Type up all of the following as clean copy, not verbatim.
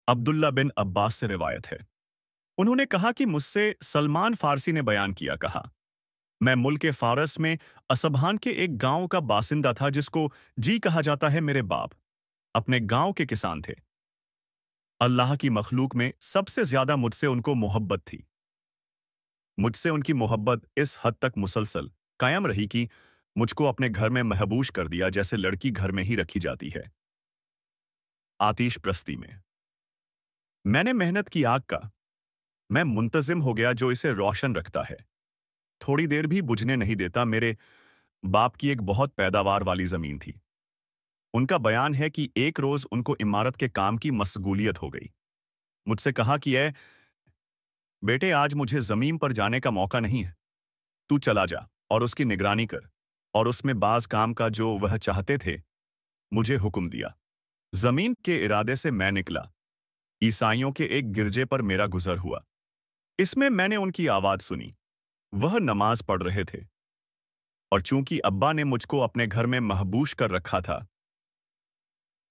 अब्दुल्ला बिन अब्बास से रिवायत है। उन्होंने कहा कि मुझसे सलमान फारसी ने बयान किया कहा, मैं मुल्क फारस में असबहान के एक गांव का बासिंदा था जिसको जी कहा जाता है। मेरे बाप अपने गांव के किसान थे। अल्लाह की मखलूक में सबसे ज्यादा मुझसे उनको मोहब्बत थी। मुझसे उनकी मोहब्बत इस हद तक मुसलसल कायम रही कि मुझको अपने घर में महबूस कर दिया, जैसे लड़की घर में ही रखी जाती है। आतिश प्रस्ती में मैंने मेहनत की आग का मैं मुंतजिम हो गया जो इसे रोशन रखता है, थोड़ी देर भी बुझने नहीं देता। मेरे बाप की एक बहुत पैदावार वाली जमीन थी। उनका बयान है कि एक रोज उनको इमारत के काम की मशगूलियत हो गई। मुझसे कहा कि ए बेटे, आज मुझे जमीन पर जाने का मौका नहीं है, तू चला जा और उसकी निगरानी कर। और उसमें बाज काम का जो वह चाहते थे, मुझे हुक्म दिया। जमीन के इरादे से मैं निकला। ईसाइयों के एक गिरजे पर मेरा गुजर हुआ। इसमें मैंने उनकी आवाज सुनी। वह नमाज पढ़ रहे थे, और चूंकि अब्बा ने मुझको अपने घर में महबूस कर रखा था,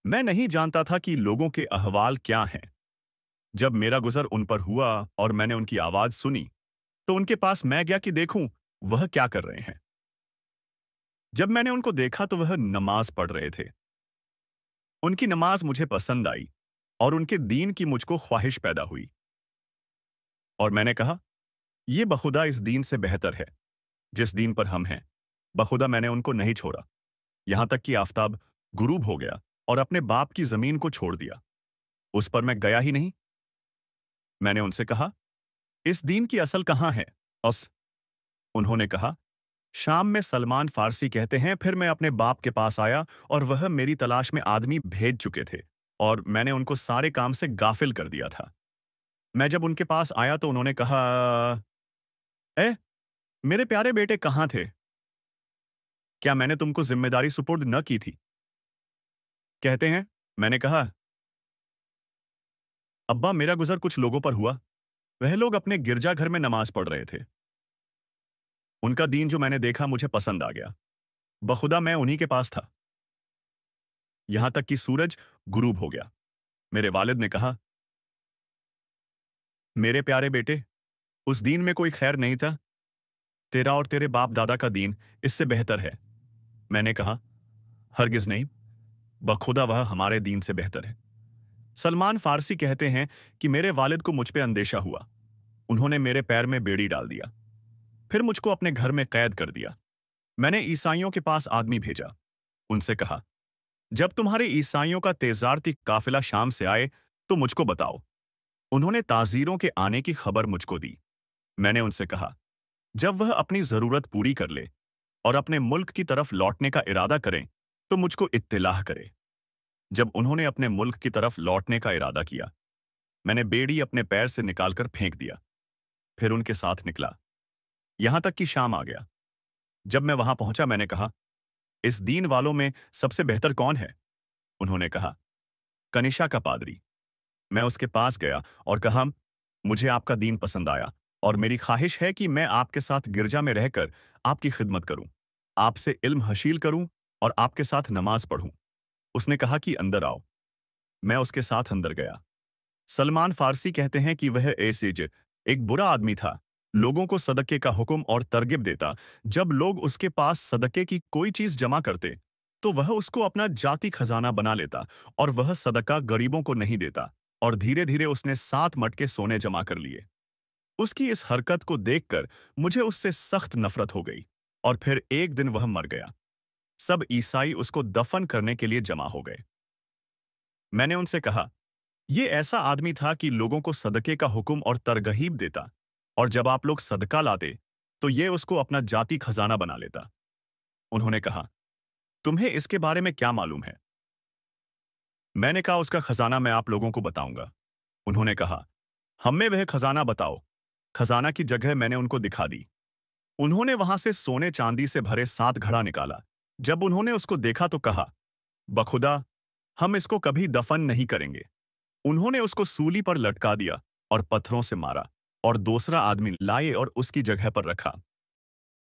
मैं नहीं जानता था कि लोगों के अहवाल क्या हैं। जब मेरा गुजर उन पर हुआ और मैंने उनकी आवाज सुनी, तो उनके पास मैं गया कि देखूं वह क्या कर रहे हैं। जब मैंने उनको देखा तो वह नमाज पढ़ रहे थे। उनकी नमाज मुझे पसंद आई और उनके दीन की मुझको ख्वाहिश पैदा हुई। और मैंने कहा, यह बखुदा इस दीन से बेहतर है जिस दीन पर हम हैं। बखुदा मैंने उनको नहीं छोड़ा, यहां तक कि आफताब गुरूब हो गया और अपने बाप की जमीन को छोड़ दिया। उस पर मैं गया ही नहीं। मैंने उनसे कहा, इस दीन की असल कहाँ है? अस उन्होंने कहा, शाम में सलमान फारसी कहते हैं। फिर मैं अपने बाप के पास आया और वह मेरी तलाश में आदमी भेज चुके थे, और मैंने उनको सारे काम से गाफिल कर दिया था। मैं जब उनके पास आया तो उन्होंने कहा, ए मेरे प्यारे बेटे, कहाँ थे? क्या मैंने तुमको जिम्मेदारी सुपुर्द न की थी? कहते हैं, मैंने कहा, अब्बा, मेरा गुजर कुछ लोगों पर हुआ। वह लोग अपने गिरजाघर में नमाज पढ़ रहे थे। उनका दीन जो मैंने देखा मुझे पसंद आ गया। बखुदा मैं उन्हीं के पास था, यहां तक कि सूरज गुरूब हो गया। मेरे वालिद ने कहा, मेरे प्यारे बेटे, उस दीन में कोई खैर नहीं था। तेरा और तेरे बाप दादा का दीन इससे बेहतर है। मैंने कहा, हरगिज नहीं, बखुदा वह हमारे दीन से बेहतर है। सलमान फारसी कहते हैं कि मेरे वालिद को मुझ पे अंदेशा हुआ। उन्होंने मेरे पैर में बेड़ी डाल दिया, फिर मुझको अपने घर में कैद कर दिया। मैंने ईसाइयों के पास आदमी भेजा। उनसे कहा, जब तुम्हारे ईसाइयों का तेजारती काफिला शाम से आए तो मुझको बताओ। उन्होंने ताजीरों के आने की खबर मुझको दी। मैंने उनसे कहा, जब वह अपनी जरूरत पूरी कर ले और अपने मुल्क की तरफ लौटने का इरादा करें तो मुझको इत्तिलाह करे। जब उन्होंने अपने मुल्क की तरफ लौटने का इरादा किया, मैंने बेड़ी अपने पैर से निकालकर फेंक दिया, फिर उनके साथ निकला, यहां तक कि शाम आ गया। जब मैं वहां पहुंचा, मैंने कहा, इस दीन वालों में सबसे बेहतर कौन है? उन्होंने कहा, कनिशा का पादरी। मैं उसके पास गया और कहा, मुझे आपका दीन पसंद आया और मेरी ख्वाहिश है कि मैं आपके साथ गिरजा में रहकर आपकी खिदमत करूं, आपसे इल्म हशील करूं और आपके साथ नमाज पढ़ूं। उसने कहा कि अंदर आओ। मैं उसके साथ अंदर गया। सलमान फारसी कहते हैं कि वह एसिज एक बुरा आदमी था, लोगों को सदके का हुक्म और तरगिब देता। जब लोग उसके पास सदके की कोई चीज जमा करते तो वह उसको अपना जाती खजाना बना लेता, और वह सदका गरीबों को नहीं देता। और धीरे धीरे उसने 7 मटके सोने जमा कर लिए। उसकी इस हरकत को देखकर मुझे उससे सख्त नफरत हो गई, और फिर एक दिन वह मर गया। सब ईसाई उसको दफन करने के लिए जमा हो गए। मैंने उनसे कहा, यह ऐसा आदमी था कि लोगों को सदके का हुक्म और तरगहीब देता, और जब आप लोग सदका लाते तो ये उसको अपना जाती खजाना बना लेता। उन्होंने कहा, तुम्हें इसके बारे में क्या मालूम है? मैंने कहा, उसका खजाना मैं आप लोगों को बताऊंगा। उन्होंने कहा, हमें वह खजाना बताओ। खजाना की जगह मैंने उनको दिखा दी। उन्होंने वहां से सोने चांदी से भरे 7 घड़ा निकाला। जब उन्होंने उसको देखा तो कहा, बखुदा, हम इसको कभी दफन नहीं करेंगे। उन्होंने उसको सूली पर लटका दिया और पत्थरों से मारा, और दूसरा आदमी लाए और उसकी जगह पर रखा।